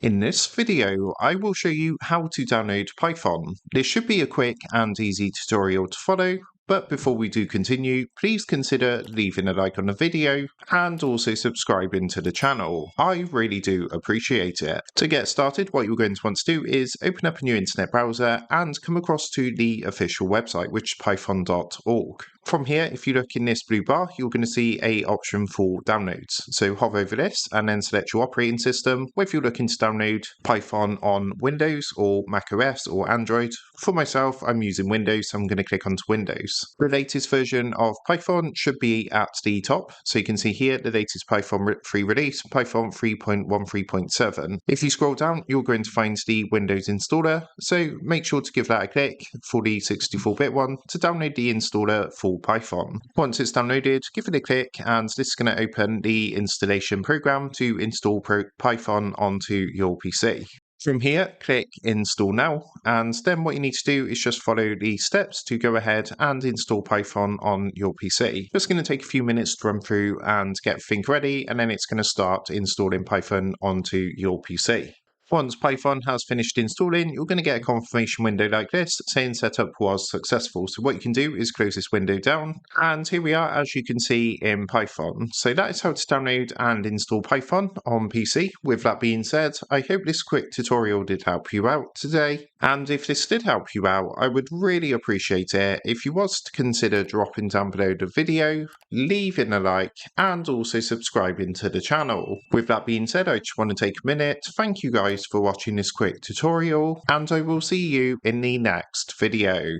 In this video, I will show you how to download Python. This should be a quick and easy tutorial to follow, but before we do continue, please consider leaving a like on the video and also subscribing to the channel. I really do appreciate it. To get started, what you're going to want to do is open up a new internet browser and come across to the official website, which is python.org. From here, if you look in this blue bar, you're going to see an option for downloads. So hover over this and then select your operating system, whether you're looking to download Python on Windows or Mac OS or Android. For myself, I'm using Windows, so I'm going to click onto Windows. The latest version of Python should be at the top. So you can see here the latest Python 3 release, Python 3.13.7. If you scroll down, you're going to find the Windows installer. So make sure to give that a click for the 64-bit one to download the installer for Python. Once it's downloaded, give it a click and this is going to open the installation program to install Python onto your PC. From here, click Install Now, and then what you need to do is just follow the steps to go ahead and install Python on your PC. It's going to take a few minutes to run through and get things ready, and then it's going to start installing Python onto your PC. Once Python has finished installing, you're going to get a confirmation window like this saying setup was successful. So what you can do is close this window down, and here we are as you can see in Python. So that is how to download and install Python on PC. With that being said, I hope this quick tutorial did help you out today. And if this did help you out, I would really appreciate it if you was to consider dropping down below the video, leaving a like, and also subscribing to the channel. With that being said, I just want to take a minute to thank you guys for watching this quick tutorial, and I will see you in the next video.